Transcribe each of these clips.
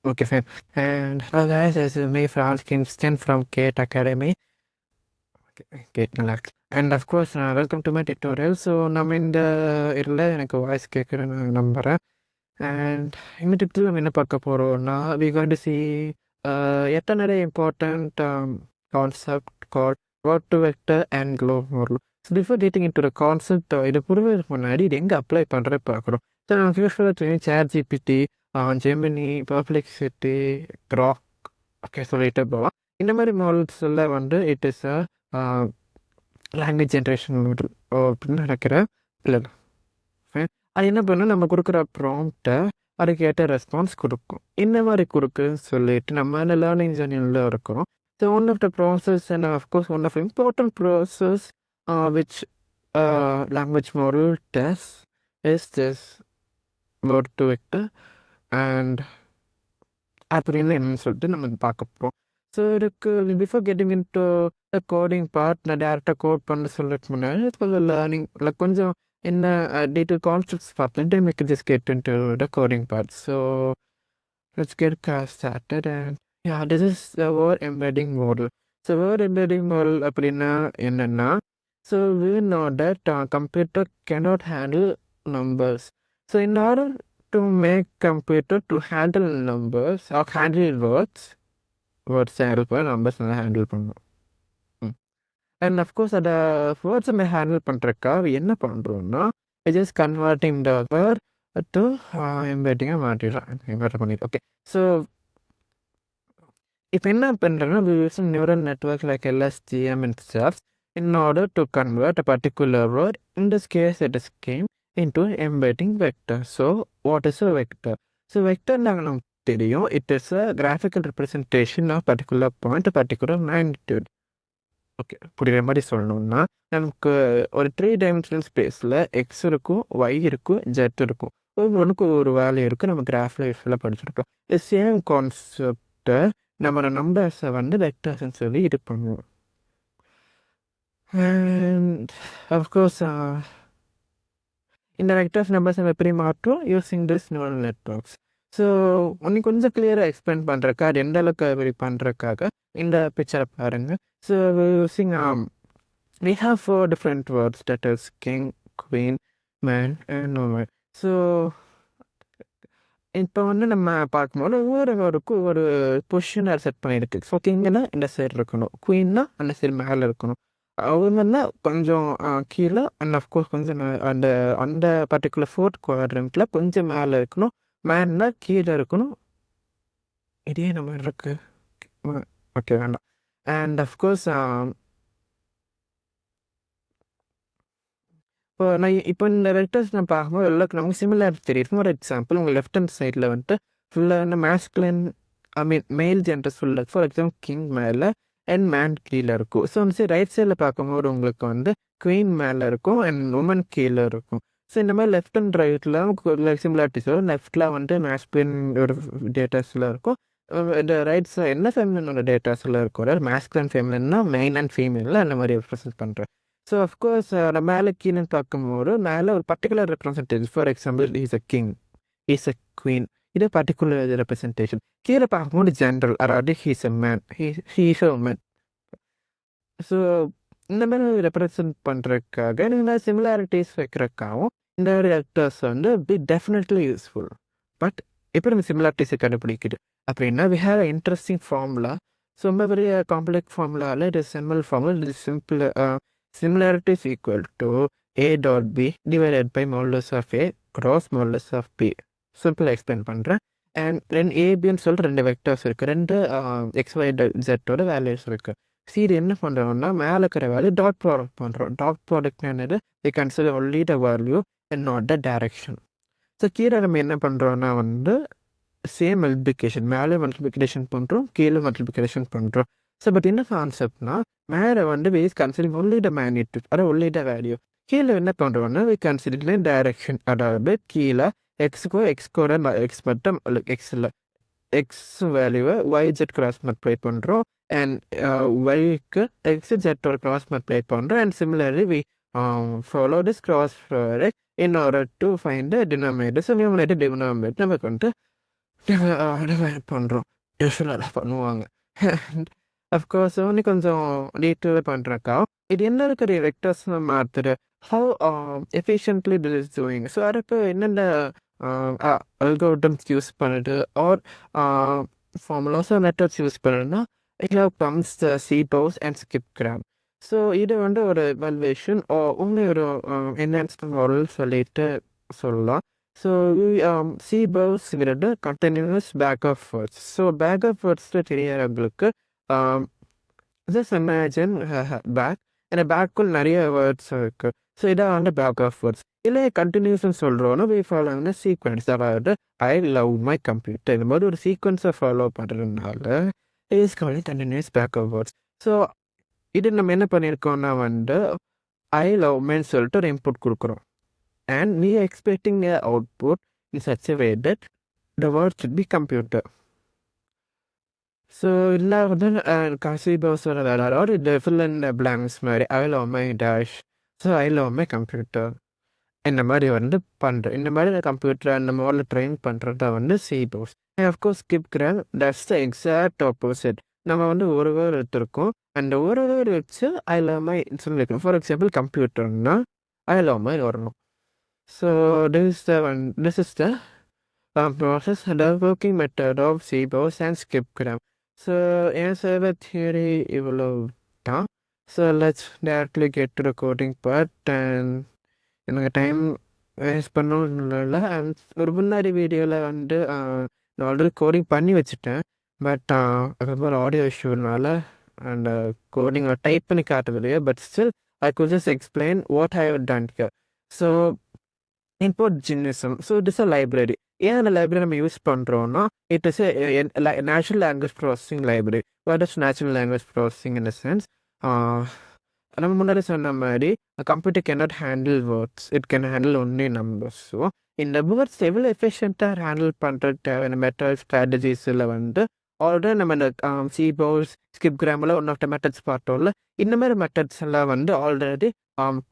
Okay, fine. And hello guys, this is me, Franz Kingston from Kate Academy. Kate Nalak. And of course, welcome to my tutorial. So, நம்ம இந்த இதில் எனக்கு voice கேட்குறேன்னு நம்புகிறேன். And இந்த டிப்ஸில் நம்ம என்ன பார்க்க போகிறோம்னா வி காட் டு சி எத்தனை நிறைய important concept call word to vector and glove model. So before diving into concept இது புரிவதற்கு முன்னாடி இது எங்கே அப்ளை பண்ணுறது பார்க்குறோம். ஸோ நம்ம யூஸ்வலாக chat GPT, Gemini, Perplexity, Grok, okay சொல்லிட்டு போகலாம். இந்த மாதிரி மாடல்ஸில் வந்து it is a language generation model அப்படின்னு நினைக்கிறேன். இல்லை அது என்ன பண்ணால் நம்ம கொடுக்குற ப்ராம்ப்டை அதுக்கேற்ற ரெஸ்பான்ஸ் கொடுக்கும். இந்த மாதிரி கொடுக்குன்னு சொல்லிட்டு நம்ம லேர்னிங் ஜர்னியில் இருக்கிறோம். So one of the process and of course one of important process which language model test is this word to vector and அப்படின்னு என்னன்னு சொல்லிட்டு நம்ம பார்க்க போகிறோம். ஸோ இதுக்கு before getting in to the coding part நான் டேரெக்டாக கோட் பண்ண சொல்லிட்டு முன்னாடி கொஞ்சம் லேர்னிங் இல்லை கொஞ்சம் என்ன டீட்டெயில் கான்செப்ட்ஸ் பார்த்துட்டு we can just get into the coding part. So let's get started. And yeah, this is the word embedding model. So word embedding model அப்படின்னா என்னன்னா, so we know that computer cannot handle numbers. So in order to make computer to handle numbers or handle words handle பண்ண numbers handle பண்ணும். And of course அதை words நம்ம handle பண்ணுறதுக்காக என்ன பண்ணுறோம்னா just converting the word to எம்பெட்டிங்காக மாற்றிடுறோம். Okay, so இப்போ என்ன பண்ணுறேன்னா using neural network like LSTM and stuff in order to convert a particular word. In this case, it is came into embedding vector. So what is a vector? So vector நமக்கு தெரியும், it is a graphical representation of particular point, a particular magnitude. Okay, புரியுற மாதிரி சொல்லணும்னா நமக்கு ஒரு 3 dimensional ஸ்பேஸில் X இருக்கும், Y இருக்கும், ஜெட் இருக்கும். ஒவ்வொன்றுக்கு ஒரு வேல்யூ இருக்குது. நம்ம கிராஃபில் யூஸ்ஃபுல்லாக படிச்சிருக்கோம். சேம் கான்செப்டை நம்ம நம்பர்ஸை வந்து வெக்டர்ஸ்ன்னு சொல்லி இது பண்ணுவோம். அண்ட் அஃப்கோர்ஸ் இந்த வெக்டர்ஸ் நம்பர்ஸ் நம்ம எப்படி மாற்றோம் using this neural networks. So இன்னும் கொஞ்சம் கிளியராக எக்ஸ்பிளைன் பண்ணுறக்கா அது எந்த அளவுக்கு இப்படி பண்ணுறதுக்காக இந்த பிக்சரை பாருங்கள். So we're using we have 4 different words, that is king, queen, man and woman. So இப்போ வந்து நம்ம பார்க்கும்போது ஒவ்வொருவருக்கும் ஒரு பொசிஷனை செட் பண்ணியிருக்கு. ஸோ கிங்னா இந்த சைடு இருக்கணும், குயின்னா அந்த சைடு மேலே இருக்கணும், அவங்கன்னா கொஞ்சம் கீழே, அண்ட் அஃப்கோர்ஸ் கொஞ்சம் அந்த அந்த பர்டிகுலர் 4th குவாட்ரண்ட்டில் கொஞ்சம் மேலே இருக்கணும், மேன்னா கீழே இருக்கணும். இதே நம்ம இருக்கு, ஓகே வேண்டாம். அண்ட் அஃப்கோர்ஸ் இப்போ இந்த வெக்டர்ஸ் நான் பார்க்கும்போது எல்லாம் நமக்கு சிமிலாரிட்டி தெரியும். ஒரு எக்ஸாம்பிள், உங்கள் லெஃப்ட் ஹேண்ட் சைடில் வந்துட்டு ஃபுல்லாக இந்த மேஸ்குலின் மேல் ஜென்டர்ஸ் ஃபுல்லாக, ஃபார் எக்ஸாம்பிள் கிங் மேலே அண்ட் மேன் கீழே இருக்கும். ஸோ வந்து ரைட் சைடில் பார்க்கும்போது உங்களுக்கு வந்து குவீன் மேலே இருக்கும் அண்ட் உமன் கீழே இருக்கும். ஸோ இந்த மாதிரி லெஃப்ட் அண்ட் ரைட்டில் சிமிலாரிட்டிஸ் வரும். லெஃப்டில் வந்து மேஸ்குலின் ஒரு டேட்டாஸ்லாம் இருக்கும், இந்த ரைட் சைடு என்ன ஃபேமிலினோட டேட்டாஸில் இருக்கும், அதாவது மேஸ்குலன் ஃபேமிலின்னா மெயின் அண்ட் ஃபீமேலில் அந்த மாதிரி ரெப்ரசன்ட் பண்ணுறேன். ஸோ அஃப்கோர்ஸ் நம்ம மேலே கீழே பார்க்கும்போது மேலே ஒரு particular representation, for example is a king, is a queen, இது பர்டிகுலர் ரெப்ரசன்டேஷன். கீழே பார்க்கும்போது ஜென்ரல், அதாவது he's a man, he's a woman. So இந்த மாதிரி ரெப்ரசன்ட் பண்ணுறதுக்காக நீங்கள் சிமிலாரிட்டிஸ் வைக்கிறதுக்காகவும் இந்த ஆக்டர்ஸ் வந்து பி டெஃபினெட்லி யூஸ்ஃபுல். பட் இப்போ நம்ம சிமிலாரிட்டிஸை கண்டுபிடிக்குது அப்படின்னா we have an interesting formula. So ரொம்ப பெரிய காம்ப்ளெக்ஸ் ஃபார்முலாவில் இது சிம்பிள் ஃபார்முலா, இது simple similarity is equal to a dot b divided by modulus of a cross modulus of b. சிம்பிளாக எக்ஸ்பிளைன் பண்ணுறேன். அண்ட் ரெண்டு ஏபின்னு சொல்லிட்டு 2 வெக்டர்ஸ் இருக்குது, 2 XY ஜெட்டோட வேல்யூஸ் இருக்குது. இது என்ன பண்ணுறோம்னா மேலே இருக்கிற வேல்யூ டாட் ப்ராடக்ட் பண்ணுறோம். டாட் ப்ராடக்ட் என்னது, we consider only the value and not the direction. So கீழே நம்ம என்ன பண்ணுறோன்னா வந்து சேம் மல்டிப்ளிகேஷன், மேலே மல்டிப்ளிகேஷன் பண்ணுறோம், கீழே மல்டிப்ளிகேஷன் பண்ணுறோம். ஸோ பட் என்ன கான்செப்ட்னா மேலே வந்து we consider only the magnitude, அதாவது only the value. கீழே என்ன பண்ணுறோம்னா we consider direction, அதாவது கீழே எக்ஸுக்கோ எக்ஸ்கோட எக்ஸ் மட்டும் எக்ஸில் எக்ஸ் வேல்யூவை ஒய்ஜெட் கிராஸ் மல்டிப்ளை பண்ணுறோம் அண்ட் ஒய்க்கு எக்ஸ் ஜெட்டோட கிராஸ் மல்டிப்ளை பண்ணுறோம். And similarly we follow this cross product in order to find the denominator. So numerator denominator நமக்கு வந்து டிவைட் பண்ணுறோம். யூஸ்வலாக பண்ணுவாங்க. அண்ட் அஃப்கோர்ஸ் இன்னும் கொஞ்சம் டீட்டெயிலாக பண்ணுறக்கா இது என்ன இருக்கிற வெக்டர்ஸ் மாற்றுது how efficiently this is doing. So அதுக்கு என்னென்ன அல்கோரிதம்ஸ் யூஸ் பண்ணுது ஆர் ஃபார்முலாஸ் மெத்தட்ஸ் யூஸ் பண்ணுதுன்னா இதில் கம்ஸ் த சீபோஸ் அண்ட் ஸ்கிப் கிராம். ஸோ இது வந்து ஒரு எவல்வேஷன் உண்மை ஒரு என்ஹான்ஸ்மெண்ட் மாடல் சொல்லிட்டு சொல்லலாம். ஸோ சீபோஸ்ங்கிறது continuous bag of words. So bag of வேர்ட்ஸில் தெரியறவங்களுக்கு ஜஸ்ட் இமேஜின் பேக் ஏன்னா பேக்குள் நிறைய வேர்ட்ஸ் இருக்குது. ஸோ இதான் வந்து பேக் ஆஃப் வேர்ட்ஸ் இல்லை கண்டினியூஸ்ன்னு சொல்கிறோன்னா வி ஃபாலோ வந்து சீக்வன்ஸ். அதாவது ஐ லவ் மை கம்ப்யூட்டர் இந்த மாதிரி ஒரு சீக்வன்ஸை ஃபாலோ பண்ணுறதுனால is calling continuous bag of words. So இது நம்ம என்ன பண்ணியிருக்கோம்னா வந்து ஐ லவ் மைன்னு சொல்லிட்டு ஒரு இன்புட் கொடுக்குறோம். And we are expecting a output in such a way that the word should be computer. So இல்லை வந்து காசி பவுசர் விளையாடுறோம் இது ஃபில் அண்ட் பிளாங்க்ஸ் மாதிரி ஐ love my dash. So I love my computer இந்த மாதிரி வந்து பண்ணுறேன். இந்த மாதிரி கம்ப்யூட்டர் அந்த மாடலில் ட்ரெயின் பண்ணுறதா வந்து சி பவுஸ். Of course skip gram that's the exact opposite. நம்ம வந்து ஒரு வேர்டு எடுத்திருக்கோம் அந்த ஒரு வேர்டு வச்சு ஐ லவ் மை சொல்லியிருக்கோம். ஃபார் எக்ஸாம்பிள் கம்ப்யூட்டர்னா ஐ லவ் மை வரணும். So this is the process the working method of CBOS and skipgram. So answer the theory இவ்வளோ தான். So let's directly get to the coding part. And எனக்கு time waste பண்ணணும் இல்லை. ஒரு முன்னாடி வீடியோவில் வந்து நான் ஆல்ரெடி கோடிங் பண்ணி வச்சுட்டேன். பட் அதுக்கப்புறம் ஆடியோ இஷ்யூனால அண்ட் கோடிங் டைப் பண்ணி காட்டுறது. But still I could just explain what I have done here. So input GNSM. So this is a library. ஏன் அந்த லைப்ரரி நம்ம யூஸ் பண்ணுறோன்னா it is natural language processing library. What is natural language processing in the sense நம்ம முன்னாடி சொன்ன மாதிரி computer cannot handle words, it can handle only numbers. So இந்த words எவ்வளோ எஃபிஷியண்ட்டாக ஹேண்டில் பண்ணுறது தேவையான மெத்தட் ஸ்ட்ராட்டஜிஸில் வந்து ஆல்ரெடி நம்ம இந்த சிபோஸ் ஸ்கிப் கிராமில் ஒன் ஆஃப் த மெத்தட்ஸ் பார்த்தோம்ல. இந்த மாதிரி மெத்தட்ஸ் எல்லாம் வந்து ஆல்ரெடி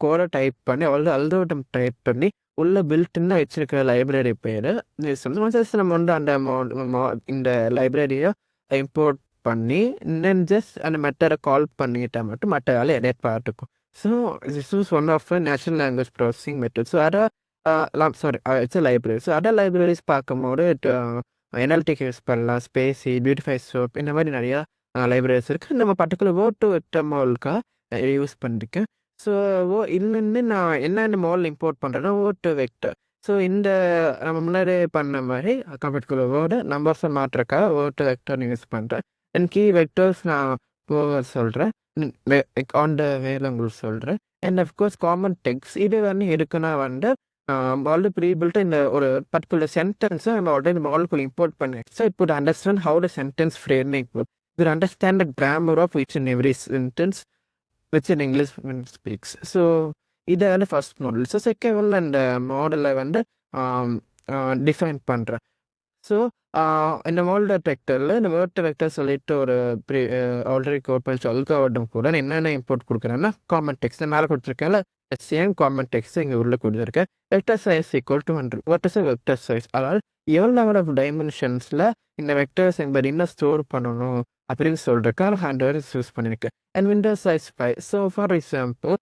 கோடை டைப் பண்ணி ஆல்ரெடி அல்கோரிதம் டைப் பண்ணி உள்ள பில்ட்ன்னு வச்சிருக்கிற லைப்ரரி பேர் நம்ம வந்து அந்த இந்த லைப்ரரியை இம்போர்ட் பண்ணி தென் ஜஸ்ட் அந்த மெத்தடை கால் பண்ணிட்டா மட்டும் மற்ற வேலை எடிட் பார்த்துக்கும். So this is one of natural language processing method. So அதை it's library. So other libraries பார்க்கும்போது என்எல்டிக்கு யூஸ் பண்ணலாம், ஸ்பேசி, பியூட்டிஃபை சோப் இந்த மாதிரி நிறையா லைப்ரரிஸ் இருக்குது. நம்ம பர்டிகுலர் வேர்ட் டு வெக்டர்க்காக யூஸ் பண்ணியிருக்கேன். ஸோ இதுலேருந்து நான் என்னென்ன மாடல் இம்போர்ட் பண்ணுறேன்னா வேர்ட் வெக்டர். ஸோ இந்த நம்ம முன்னாடி பண்ண மாதிரி கம்ப்யூட்டர் வேர்டு நம்பர்ஸை மாற்றுறக்காக வேர்ட் வெக்டர் யூஸ் பண்ணுறேன். அண்ட் கீ வெக்டர்ஸ் நான் சொல்கிறேன் ஆன் த வேல உங்களுக்கு சொல்கிறேன். அண்ட் அஃப்கோர்ஸ் காமன் டெக்ஸ்ட் இது வந்து இருக்குன்னா வந்து ஆல்ரெடி ப்ரீபில்ட்டு இந்த ஒரு பர்டிகுலர் சென்டென்ஸை நம்ம ஆல்ரெடி மாடலுக்குள்ள இம்போர்ட் பண்ணி so it would understand how the sentence framing works. It will understand the grammar of each and every sentence which in English when it speaks. So இது வந்து ஃபர்ஸ்ட் மாடல். ஸோ செகண்ட் அந்த மாடலை வந்து define பண்ணுறேன். So இந்த model வெக்டரில் இந்த word vector சொல்லிட்டு ஒரு ஆல்ரெடி கோட் பண்ணி அல்காரிதம் கூட நான் என்னென்ன இம்போர்ட் கொடுக்குறேன்னா காமன் டெக்ஸ்ட் மேலே கொடுத்துருக்கேன்ல சேம் காமன் டெக்ஸ்ட் இங்கே உள்ள கொடுத்துருக்கேன். Vector size equal to 100. What is vector size? அதாவது எவ்வளோ நம்பர் ஆஃப் டைமென்ஷன்ஸில் இந்த வெக்டர்ஸ் என்பது என்ன ஸ்டோர் பண்ணணும் அப்படின்னு சொல்கிறதுக்காக 100 யூஸ் பண்ணியிருக்கேன். And Windows size 5. So for example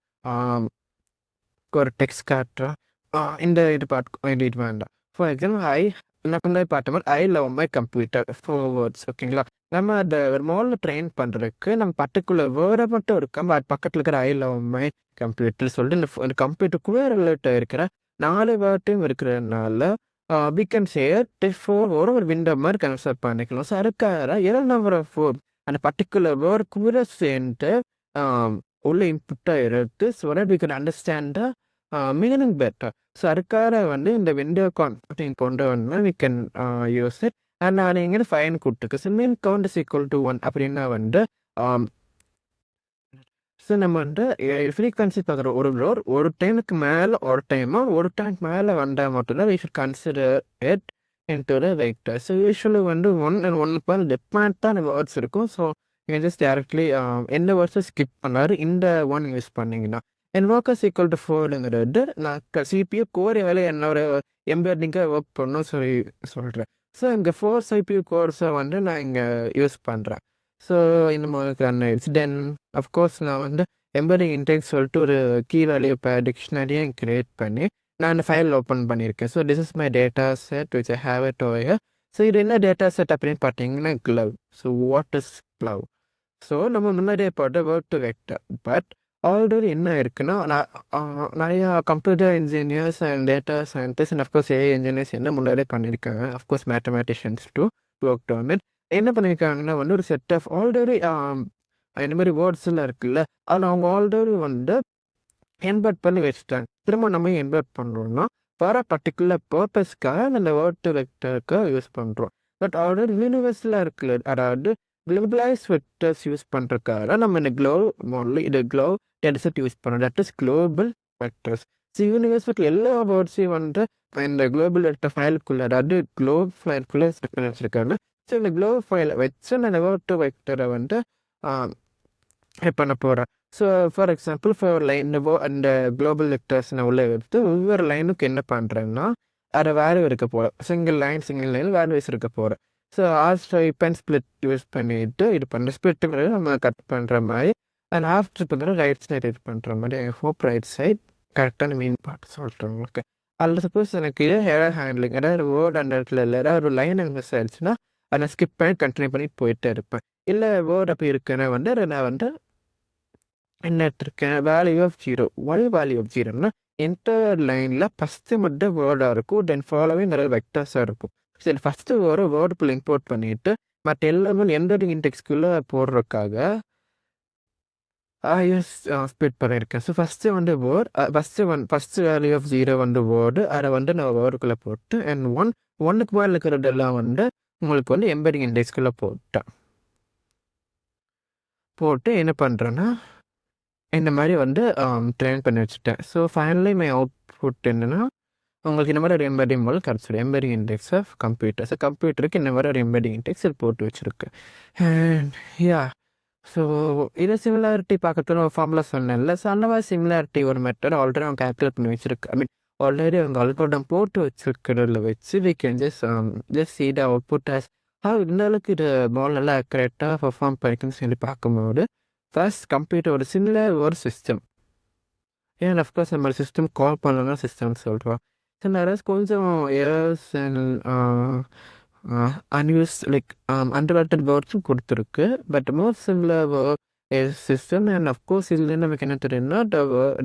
ஒரு டெக்ஸ்ட் காட்டுறோம் இந்த இது இது வேண்டாம். ஃபார் எக்ஸாம்பிள் நான் முன்னாடி பார்த்த மாதிரி ஐ லவ் மை கம்ப்யூட்டர் 4 வேர்ட்ஸ். ஓகேங்களா? நம்ம அந்த ஒரு மாடலில் ட்ரெயின் பண்ணுறதுக்கு நம்ம பர்டிகுலர் வேர்டை மட்டும் இருக்கோம். அது பக்கத்தில் இருக்கிற ஐ லவ் மை கம்ப்யூட்டர் சொல்லிட்டு இந்த கம்ப்யூட்டருக்குள்ளே ரிலேட்டாக இருக்கிற 4 வேர்ட்டையும் இருக்கிறதுனால we can say ஒரு விண்டோ மாதிரி கன்செப்ட் பண்ணிக்கலாம். ஸோ அதுக்காக நம்பர் ஆஃப் வேர்ட் அந்த பர்டிகுலர் வேர்ட் கூட சேர்ந்து உள்ள இன்புட்டாக எடுத்து so that we can understand the meaning better. So அதுக்காக வந்து இந்த விண்டோ கான்செப்டிங் கொண்டு வந்து we can use it. And நான் இங்கே ஃபைன் கொடுத்துருக்கு. So mean count is equal to 1 அப்படின்னா வந்து ஸோ நம்ம வந்து ஃப்ரீக்வன்சி பார்க்குற ஒரு டைமுக்கு மேலே ஒரு டைமுக்கு மேலே வந்தால் மட்டும்தான் we should consider it into the vector. So usually வந்து 1 டிஃப்ரெண்ட் தான் வேர்ட்ஸ் இருக்கும். ஸோ நீங்கள் ஜஸ்ட் டேரக்ட்லி எந்த வேர்ட்ஸை ஸ்கிப் பண்ணாரு இந்த 1 யூஸ் பண்ணிங்கன்னா என் ஒர்க்கர்ஸ் ஈக்குவல் டு 4ங்கிறது நான் சிபியூ கோர் வேலை என்னோட எம்பெட்டிங்காக ஒர்க் பண்ணணும் சொல்கிறேன். ஸோ இங்கே 4 CPU கோர்ஸை வந்து நான் இங்கே யூஸ் பண்ணுறேன். ஸோ இந்த மாதிரி ரன் ஆயிடுச்சு. தென் அஃப்கோர்ஸ் நான் வந்து எம்பெடிங் இன்டெக்ஸ் சொல்லிட்டு ஒரு கீ வேல்யூ டிக்ஷனரியை கிரியேட் பண்ணி நான் அந்த ஃபைல் ஓப்பன் பண்ணியிருக்கேன். So this is my data set which I have it over. So இது என்ன டேட்டா செட் அப்படின்னு பார்த்தீங்கன்னா GloVe. So what is GloVe? So நம்ம முன்னாடியே போட்ட word to vector. But already என்ன இருக்குன்னா நிறையா computer engineers and data scientist and of course AI engineers என்ன முன்னாடியே பண்ணியிருக்காங்க. Of course mathematicians do work on it. என்ன பண்ணியிருக்காங்கன்னா வந்து ஒரு செட் ஆஃப் ஆல்ரெடி இந்த மாதிரி வேர்ட்ஸ்லாம் இருக்குல்ல, அது அவங்க ஆல்ரெடி வந்து என்பர்ட் பண்ணி வச்சுட்டாங்க. திரும்ப நம்ம என்பர்ட் பண்ணுறோம்னா வர பர்டிகுலர் பர்பஸ்க்காக அந்த வேர்ட் டு வெக்டருக்கு யூஸ் பண்ணுறோம். பட் ஆல்ரெடி யூனிவர்ஸில் இருக்குல்ல, அதாவது குளோபலைஸ் வெக்டர்ஸ் யூஸ் பண்ணுறதுக்காக நம்ம இந்த க்ளோவ் மாடல் இது க்ளோவ் டேட்டா செட் யூஸ் பண்ணுறோம். That is global vectors. So யூனிவர்ஸில் எல்லா வேர்ட்ஸையும் வந்து இந்த குளோபல் வெக்டர் ஃபைலுக்குள்ளே, அதாவது க்ளோவ் ஃபைலுக்குள்ளே வச்சுருக்காங்க. ஸோ இந்த க்ளோவ் ஃபைலை வச்சு அந்த வேர்ட் டு வெக்டரை வந்து பண்ண போகிறேன். So for example for line அந்த குளோபல் வெக்டர்ஸ் நான் உள்ளே எடுத்து ஒவ்வொரு லைனுக்கு என்ன பண்ணுறேன்னா அதை வேல்யூ இருக்க போகிறேன். சிங்கிள் லைன் வேல்யூஸ் இருக்க போகிறேன். ஸோ ஆஸ்ட்ரைப் அண்ட் ஸ்பிளிட் யூஸ் பண்ணிவிட்டு இது பண்ணுற ஸ்பிளிட்டு நம்ம கட் பண்ணுற மாதிரி அண்ட் ஆஃப்டர் பார்த்தீங்கன்னா ரைட் சைடு இது பண்ணுற மாதிரி. ஐ ஹோப் ரைட் சைட் கரெக்டான மீன் பார்த்து சொல்கிறேன் உங்களுக்கு. அதில் சப்போஸ் எனக்கு இது எரர் ஹேண்ட்லிங், ஏதாவது வேர்ட் அந்த இடத்துல இல்லை, ஏதாவது ஒரு லைன் எனக்கு மிஸ் ஆயிடுச்சுன்னா அதை ஸ்கிப் பண்ணி கண்டினியூ பண்ணி போயிட்டே இருப்பேன். இல்லை வேர்ட் அப்படி இருக்குன்னா வந்து நான் வந்து என்ன எடுத்திருக்கேன், value of 0. One value of 0ன்னா என்டர் லைனில் ஃபஸ்ட்டு மட்டும் வேர்டாக இருக்கும். தென் ஃபாலோவிங் நிறைய வெக்டர்ஸாக இருக்கும். சரி, ஃபஸ்ட்டு ஒரு வேர்டுக்குள்ளே இம்போர்ட் பண்ணிவிட்டு மற்ற எல்லாமே எம்பெடிங் இன்டெக்ஸ்குள்ளே போடுறதுக்காக யூஸ் ஸ்பிளிட் பண்ணியிருக்கேன். ஸோ ஃபஸ்ட்டு வந்து வேர்ட் ஃபஸ்ட்டு வேல்யூ ஆஃப் 0 வந்து வேர்டு, அதை வந்து நான் வேர்டுக்குள்ளே போட்டு அண்ட் ஒன்றுக்கு மேலே இருக்கிறதெல்லாம் வந்து உங்களுக்கு வந்து எம்பெடிங் இன்டெக்ஸ்குள்ளே போட்டு என்ன பண்ணுறேன்னா இந்த மாதிரி வந்து ட்ரெயின் பண்ணி வச்சுட்டேன். ஸோ ஃபைனலி மை அவுட்புட் என்னென்னா உங்களுக்கு இந்த மாதிரி ஒரு எம்பெடிங் மாடல் கிடச்சிடும். Embedding index of computer. So கம்ப்யூட்டருக்கு இந்த மாதிரி ஒரு எம்பெடிங் இன்டெக்ஸ் போட்டு வச்சுருக்கு. அண்ட் யா, ஸோ இதை சிமிலாரிட்டி பார்க்கறதுன்னு ஒரு ஃபார்முலா சொன்னேன்ல. ஸோ அந்த மாதிரி சிமிலாரிட்டி ஒரு மெத்தட் ஆல்ரெடி அவங்க கேல்குலேட் பண்ணி வச்சுருக்கு. ஐ மீன் ஆல்ரெடி அவங்க அல்கோரிதம் போட்டு வச்சுருக்கிறதுல வச்சு we can just see the output as இந்த அளவுக்கு இது மாடல் நல்லா அக்யூரேட்டாக பர்ஃபார்ம் பண்ணிக்குன்னு சொல்லி பார்க்கும்போது ஃபர்ஸ்ட் கம்ப்யூட்டர் ஒரு சிமிலர் ஒரு சிஸ்டம். ஏன் அஃப்கோர்ஸ் நம்ம சிஸ்டம் கால் பண்ணலன்னா சிஸ்டம்னு சொல்கிறோம். ஸோ நிறைய கொஞ்சம் எரர்ஸ் அண்ட் அன்யூஸ் லைக் அண்டர்வேர்டட் வேர்ட்ஸும் கொடுத்துருக்கு. But most similar system and of course இதுலேருந்து நமக்கு என்ன தெரியும்னா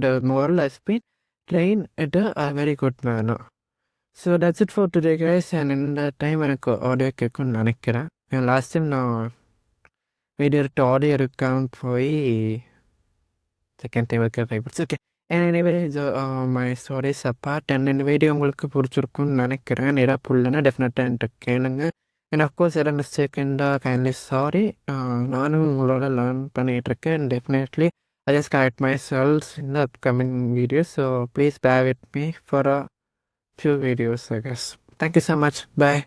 the model has been trained at a very good manner. So that's it for today guys. And இந்த டைம் எனக்கு ஆடியோ கேட்கும்னு நினைக்கிறேன். லாஸ்ட் டைம் நான் வீடியோ எடுத்து ஆடியோ இருக்கான்னு போய் செகண்ட் டைம் இருக்க ட்ரை பண்ணி. Okay, anyway my stories apart. And இந்த வீடியோ உங்களுக்கு பிடிச்சிருக்குன்னு நினைக்கிறேன். ஏதாவது புரியலன்னா டெஃபினட்டாக என்கிட்ட கேளுங்க. அண்ட் அஃப்கோர்ஸ் ஏதாவது மிஸ்டேக் இருந்தால் கைண்ட்லி சாரி. நானும் உங்களோட லேர்ன் பண்ணிகிட்ருக்கேன். Definitely I just correct myself in the upcoming videos. So please bear with me for a few videos, I guess. Thank you so much. Bye.